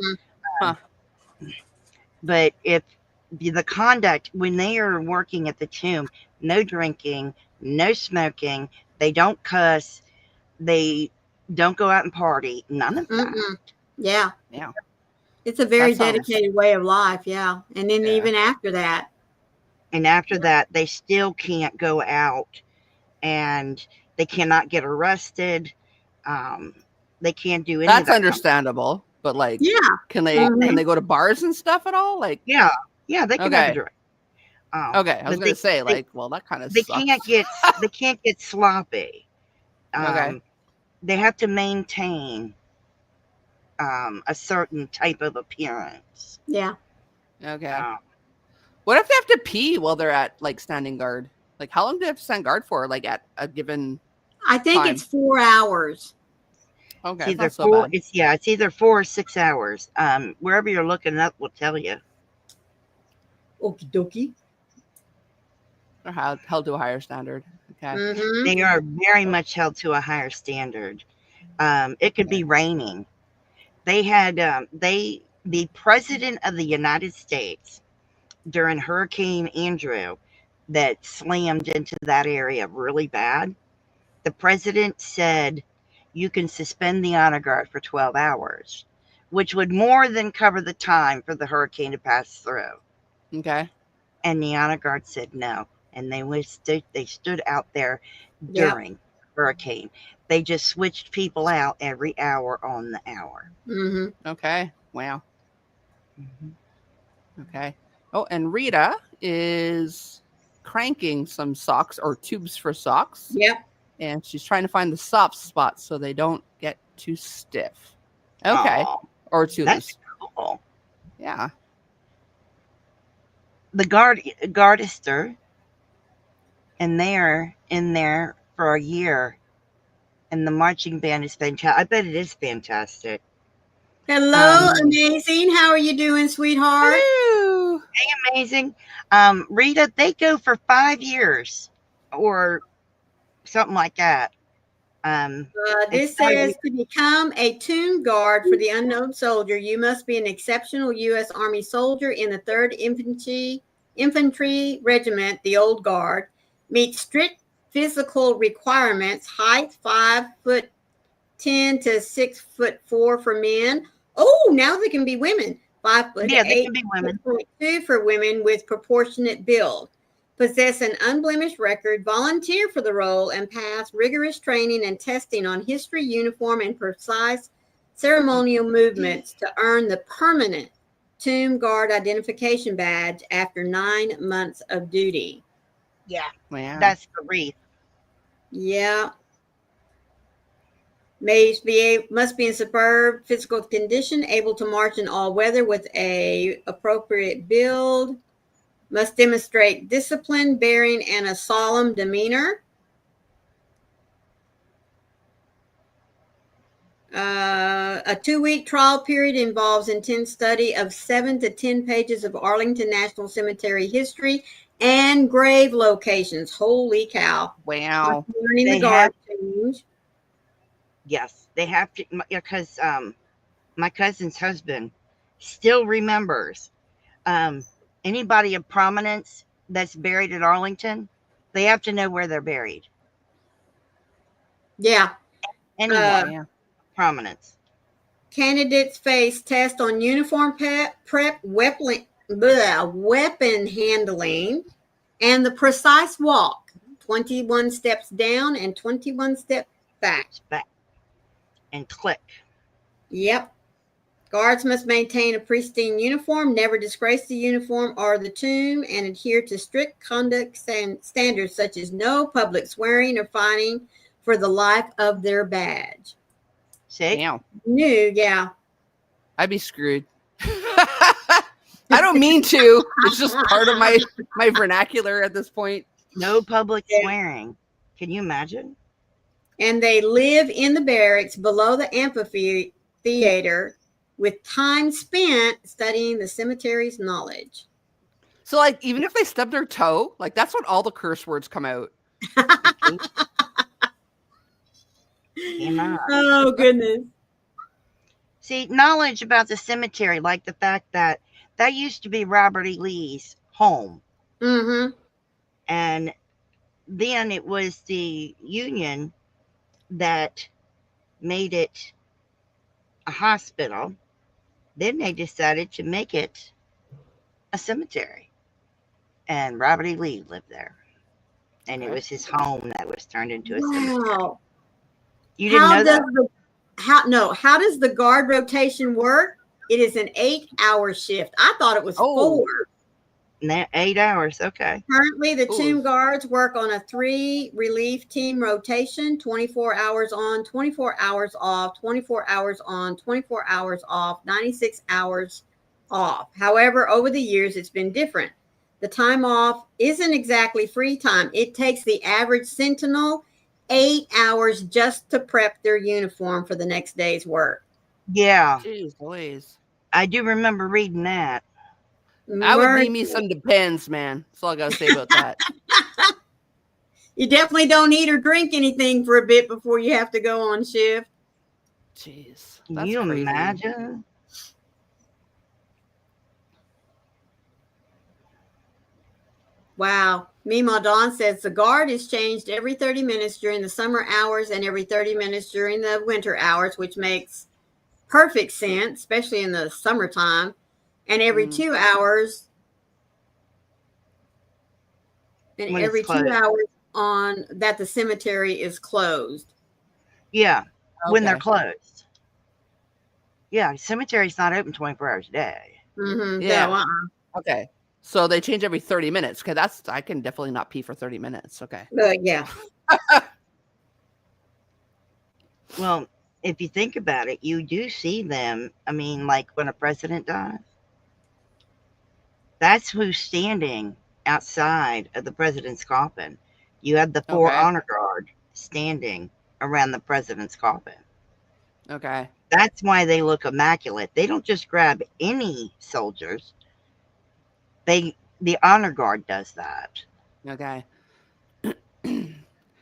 But if the conduct when they are working at the tomb, no drinking, no smoking, they don't cuss, they don't go out and party, none of that. Yeah. Yeah. It's a very dedicated way of life. Yeah. And then even after that. And after that, they still can't go out, and they cannot get arrested. They can't do anything. That's understandable. But can they go to bars and stuff at all? Like, yeah, they can have a drink. Okay, I was going to say, that kind of they sucks. can't get sloppy. Okay, they have to maintain a certain type of appearance. Yeah. Okay. What if they have to pee while they're at standing guard? Like, how long do they have to stand guard for? Like at a given? I think it's 4 hours. Okay, it's either 4 or 6 hours. Wherever you're looking up will tell you. Okie dokie. Or held to a higher standard. Okay. Mm-hmm. They are very much held to a higher standard. It could be raining, They had the president of the United States during Hurricane Andrew that slammed into that area really bad. The president said you can suspend the honor guard for 12 hours, which would more than cover the time for the hurricane to pass through. Okay. And the honor guard said no. And they stood out there Yep. during hurricane. They just switched people out every hour on the hour. Mm-hmm. Okay. Wow. Mhm. Okay. Oh, and Rita is cranking some socks or tubes for socks. Yep. And she's trying to find the soft spots so they don't get too stiff. Okay. Aw, Or too that's loose. cool. Yeah. The gardister, and they're in there for a year, and the marching band is fantastic. I bet it is fantastic. Hello, amazing. How are you doing, sweetheart? Hello. Amazing. Rita, they go for 5 years or something like that. This says to become a tomb guard for the unknown soldier, you must be an exceptional U.S. Army soldier in the 3rd Infantry Regiment, the Old Guard, meet strict physical requirements, height 5'10" to 6'4" for men. Oh, now they can be women. 5'8" Yeah, they to can be women. 6'2" for women with proportionate build. Possess an unblemished record, volunteer for the role, and pass rigorous training and testing on history, uniform, and precise ceremonial movements to earn the permanent Tomb Guard identification badge after 9 months of duty. Yeah, Wow. that's the wreath. Yeah. Must be in superb physical condition, able to march in all weather with a appropriate build. Must demonstrate discipline, bearing, and a solemn demeanor. A 2-week trial period involves intense study of 7 to 10 pages of Arlington National Cemetery history and grave locations. Holy cow. Wow. Learning the They guard change. Yes, they have to, because my cousin's husband still remembers anybody of prominence that's buried at Arlington. They have to know where they're buried. Yeah. Anyone Yeah. prominence. Candidates face test on uniform prep, weapon handling, and the precise walk. 21 steps down and 21 steps back. Back and click. Yep. Guards must maintain a pristine uniform, never disgrace the uniform or the tomb, and adhere to strict conduct standards such as no public swearing or fining for the life of their badge. See? Wow. New, yeah. I'd be screwed. I don't mean to. It's just part of my vernacular at this point. No public swearing. Can you imagine? And they live in the barracks below the amphitheater with time spent studying the cemetery's knowledge. So, like, even if they stub their toe, like, that's when all the curse words come out. Oh, goodness. See, knowledge about the cemetery, like the fact that that used to be Robert E. Lee's home. Mm-hmm. And then it was the Union that made it a hospital. Then they decided to make it a cemetery. And Robert E. Lee lived there. And it was his home that was turned into a cemetery. Wow. You didn't know that? How does the guard rotation work? It is an 8-hour shift. I thought it was 4. 8 hours. Okay. Currently, the tomb guards work on a 3 relief team rotation, 24 hours on, 24 hours off, 24 hours on, 24 hours off, 96 hours off. However, over the years, it's been different. The time off isn't exactly free time. It takes the average sentinel 8 hours just to prep their uniform for the next day's work. Yeah. Jeez Louise. I do remember reading that. I would need me some Depends, man. That's all I got to say about that. You definitely don't eat or drink anything for a bit before you have to go on shift. Jeez, Can that's you crazy. imagine? Wow. Meemaw Dawn says the guard is changed every 30 minutes during the summer hours and every 30 minutes during the winter hours, which makes perfect sense, especially in the summertime. And every Mm. 2 hours, and When it's every two closed. hours on that the cemetery is closed. Yeah, when they're Okay. closed. Yeah, cemetery's not open 24 hours a day. Mm-hmm. Yeah. No, Okay. So they change every 30 minutes. Okay, I can definitely not pee for 30 minutes. Okay. yeah. Well, if you think about it, you do see them. I mean, like when a president dies, that's who's standing outside of the president's coffin. You have the four Okay. honor guard standing around the president's coffin. Okay. That's why they look immaculate. They don't just grab any soldiers. The honor guard does that. Okay. The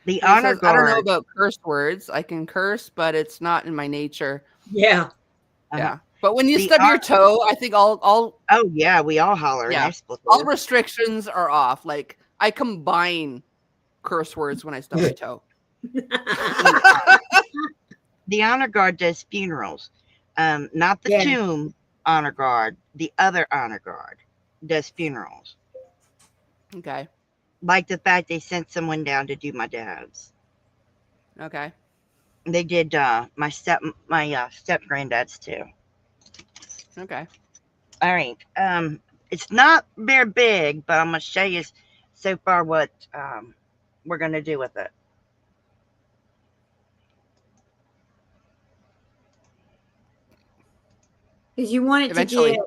He honor says, I don't know guard. about curse words. I can curse, but it's not in my nature. Yeah. Uh, Yeah. But when you the stub your toe, I think all oh yeah, we all holler in yeah, all expletive. restrictions are off. Like I combine curse words when I stub my toe. The, the honor guard does funerals, not the Yeah. tomb honor guard. The other honor guard does funerals. Okay. Like the fact they sent someone down to do my dad's. Okay. They did my step granddad's too. Okay. All right. It's not very big, but I'm gonna show you so far what we're gonna do with it. Because you want it to Eventually.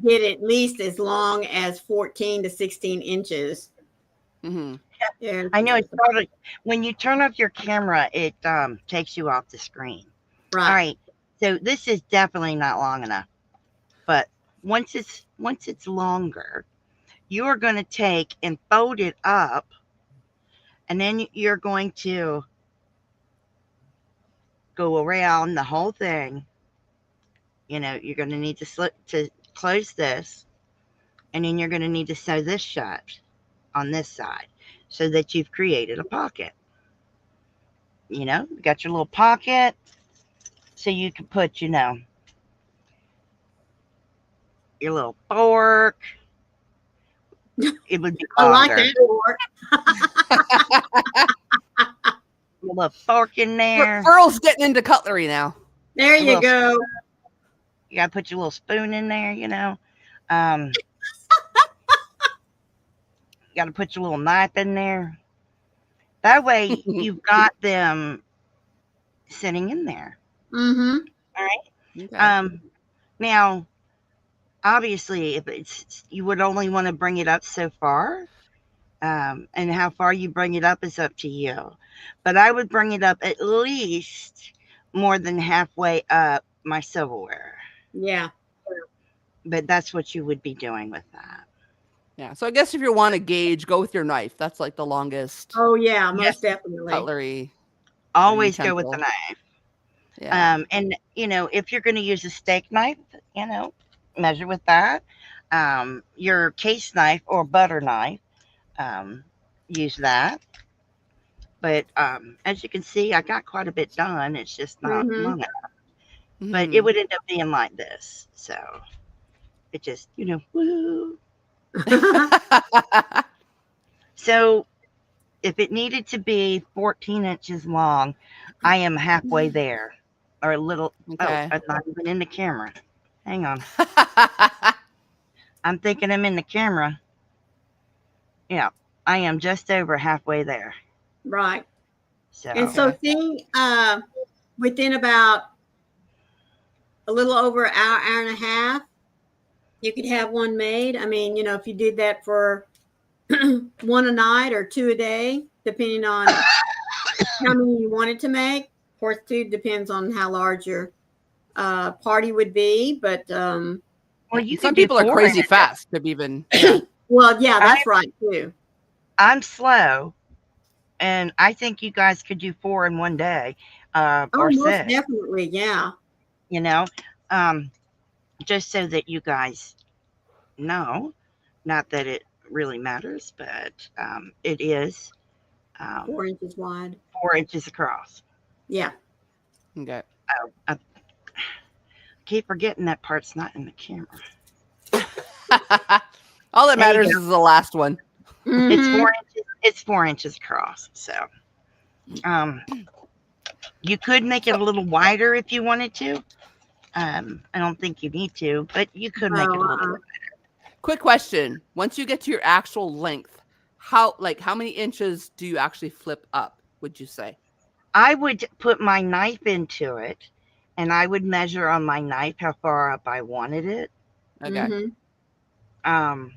get at least as long as 14 to 16 inches. Mm-hmm. Yeah. I know it's probably when you turn off your camera, it takes you off the screen. All Right. right. So this is definitely not long enough. But once it's longer, you are going to take and fold it up, and then you're going to go around the whole thing. You know, you're going to need to close this, and then you're going to need to sew this shut on this side so that you've created a pocket. You know, you got your little pocket so you can put, your little fork. It would be I like longer. that word. Your little fork in there. Earl's getting into cutlery now. There A you little go. You gotta put your little spoon in there, You gotta put your little knife in there. That way you've got them sitting in there. Mm-hmm. All right. Okay. Now, obviously, if it's you would only want to bring it up so far. And how far you bring it up is up to you. But I would bring it up at least more than halfway up my silverware. Yeah. But that's what you would be doing with that. Yeah. So I guess if you want to gauge, go with your knife. That's like the longest Oh yeah, Yes, most definitely. cutlery or always go with the utensil. knife. Yeah. And if you're going to use a steak knife, measure with that. Your case knife or butter knife, use that. But as you can see, I got quite a bit done. It's just not Mm-hmm. long enough. But it Mhm. would end up being like this. So it just, woo. So if it needed to be 14 inches long, I am halfway there. Or a little, oh, Okay. I'm not even in the camera. Hang on. I'm thinking I'm in the camera. Yeah, I am just over halfway there. Right. So, And so Okay. see, within about a little over an hour, hour and a half, you could have one made. I mean, if you did that for one a night or two a day, depending on how many you wanted to make. Of course, too, depends on how large your party would be. But well, Yeah. you Some could do people are 4 in crazy a day. fast to even yeah. well, yeah, I, that's right too. I'm slow, and I think you guys could do 4 in one day. Oh, or most sit, definitely. Yeah. you know, um, just so that you guys know, not that it really matters, but it is um, 4 inches wide. 4 inches across. Yeah. Okay. Oh, I keep forgetting that part's not in the camera. All that There you matters go. is the last one. It's Mm-hmm. 4 inches. It's 4 inches across. So um, you could make it So, a little wider if you wanted to. I don't think you need to, but you could make it Oh, a little. quick question: once you get to your actual length, how many inches do you actually flip up? Would you say? I would put my knife into it, and I would measure on my knife how far up I wanted it. Okay. Mm-hmm. Um,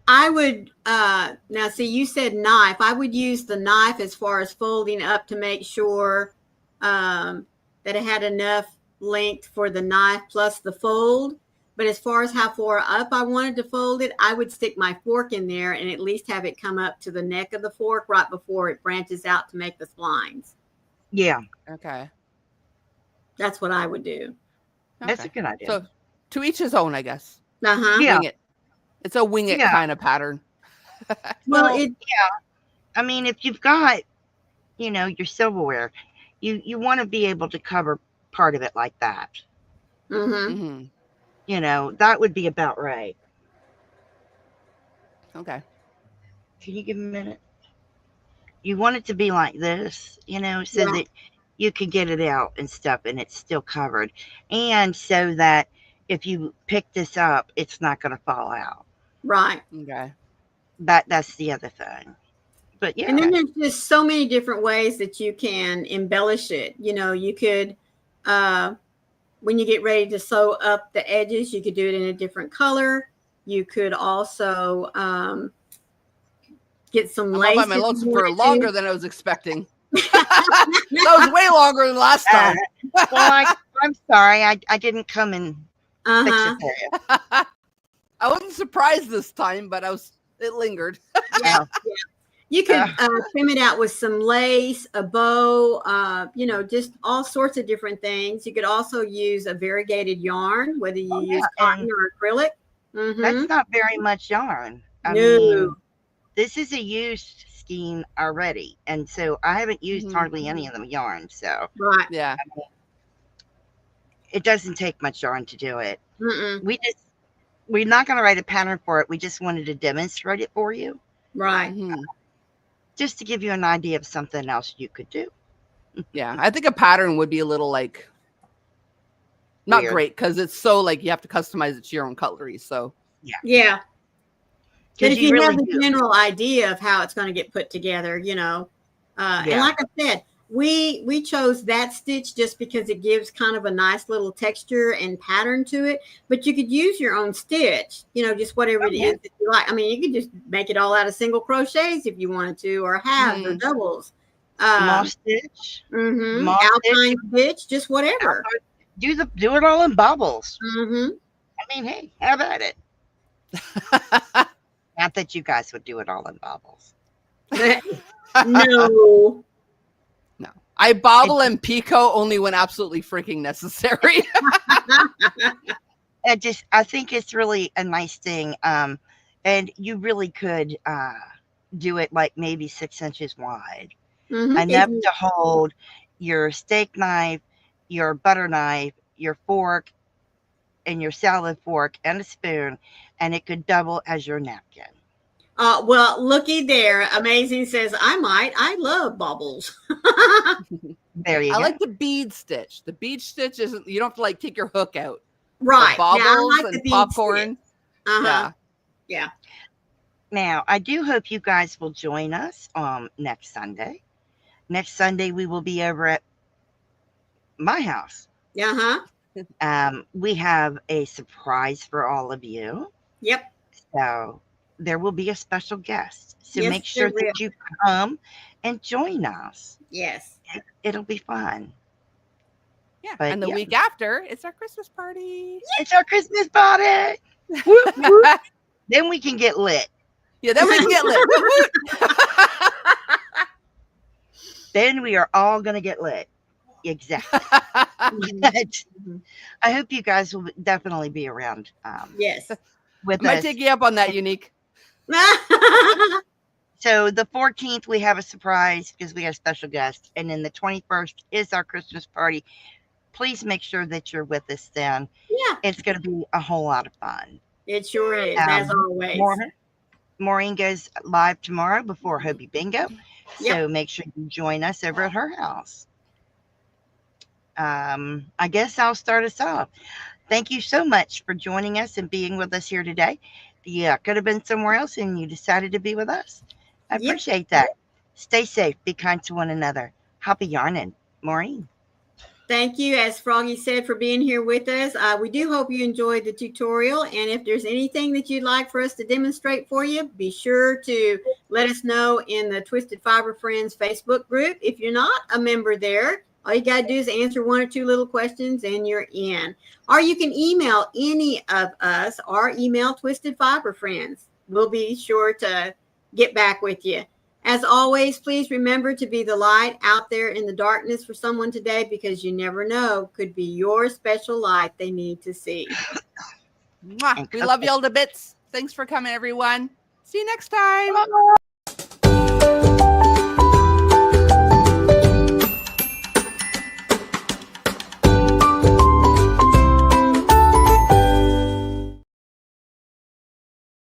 I would now see you said knife. I would use the knife as far as folding up to make sure that it had enough length for the knife plus the fold. But as far as how far up I wanted to fold it, I would stick my fork in there and at least have it come up to the neck of the fork right before it branches out to make the splines. yeah, Okay. That's what I would do. that's a Okay. good idea. So to each his own, I guess. Uh-huh. Yeah, Wing it. It's a wing it yeah. kind of pattern. Well, Well, I mean, if you've got, your silverware, you want to be able to cover part of it like that. mm-hmm. Hmm. That would be about right. Okay. Can you give me a minute? You want it to be like this, so Yeah, that you can get it out and stuff and it's still covered. And so that if you pick this up, it's not going to fall out. right. Okay. That's the other thing. But And yeah, then Okay. there's just so many different ways that you can embellish it. You could, uh, when you get ready to sew up the edges, you could do it in a different color. You could also get some I'm up by lace my if you lonesome for wanted longer than I was expecting. That was way longer than last uh, time. well, I'm sorry, I didn't come and fix it Uh-huh. for you. I wasn't surprised this time, but it lingered. Yeah. Oh, You uh, could trim it out with some lace, a bow, just all sorts of different things. You could also use a variegated yarn, whether you oh use yeah, cotton and or acrylic. Mm-hmm. that's not very much yarn. I No. mean, this is a used scheme already, and so I haven't used Mhm. hardly any of the yarn. So Right. Yeah. it doesn't take much yarn to do it. Mm-mm. We're not going to write a pattern for it. We just wanted to demonstrate it for you, Right. Hmm. just to give you an idea of something else you could do. Yeah. I think a pattern would be a little not Weird. great because it's so you have to customize it to your own cutlery. So Yeah. But Because if you you really have the do. general idea of how it's going to get put together, and Yeah. like I said, we chose that stitch just because it gives kind of a nice little texture and pattern to it. But you could use your own stitch, just whatever Oh, it yeah. is that you like. I mean, you could just make it all out of single crochets if you wanted to, or halves or Mhm. doubles. Moss stitch. Moss stitch. Alpine stitch, just whatever. Do it all in bubbles. Mm-hmm. I mean, hey, how about it? Not that you guys would do it all in bubbles. No. No. I bobble and picot only when absolutely freaking necessary. I think it's really a nice thing. And you really could do it like maybe 6 inches wide, Mm-hmm. enough to hold your steak knife, your butter knife, your fork, and your salad fork and a spoon, and it could double as your napkin. Well, looky there. Amazing says, I might. I love bubbles. There you I go. like the bead stitch. The bead stitch isn't, you don't have to take your hook out. Right. But Now, I baubles like the and bead popcorn. stitch. Uh-huh. Yeah. Yeah. Now, I do hope you guys will join us next Sunday. Next Sunday, we will be over at my house. Uh-huh. We have a surprise for all of you. Yep. So there will be a special guest. So Yes, make sure there will. that you come and join us. Yes. It'll be fun. Yeah. But And the yeah. week after, it's our Christmas party. It's our Christmas party. Whoop, whoop. Then we can get lit. Yeah, then we can get lit. Woot, woot. Then we are all going to get lit. exactly. Mhm, But mhm. I hope you guys will definitely be around Yes. with Might us. take you up on that, Unique. So the 14th we have a surprise because we have special guests, and then the 21st is our Christmas party. Please make sure that you're with us then. Yeah, It's going to be a whole lot of fun. it sure is, as More always. Maureen goes live tomorrow before Hobie Bingo, Yep. so make sure you join us over at her house. I guess I'll start us off. Thank you so much for joining us and being with us here today. Yeah, could have been somewhere else and you decided to be with us. I Yep. appreciate that. Stay safe, be kind to one another. Happy yarning, Maureen. Thank you, as Froggy said, for being here with us. We do hope you enjoyed the tutorial. And if there's anything that you'd like for us to demonstrate for you, be sure to let us know in the Twisted Fiber Friends Facebook group. If you're not a member there, all you got to do is answer one or two little questions and you're in. Or you can email any of us or email Twisted Fiber Friends. We'll be sure to get back with you. As always, please remember to be the light out there in the darkness for someone today, because you never know, could be your special light they need to see. Mwah. And We love cookies. y'all to bits. Thanks for coming, everyone. See you next time. Bye.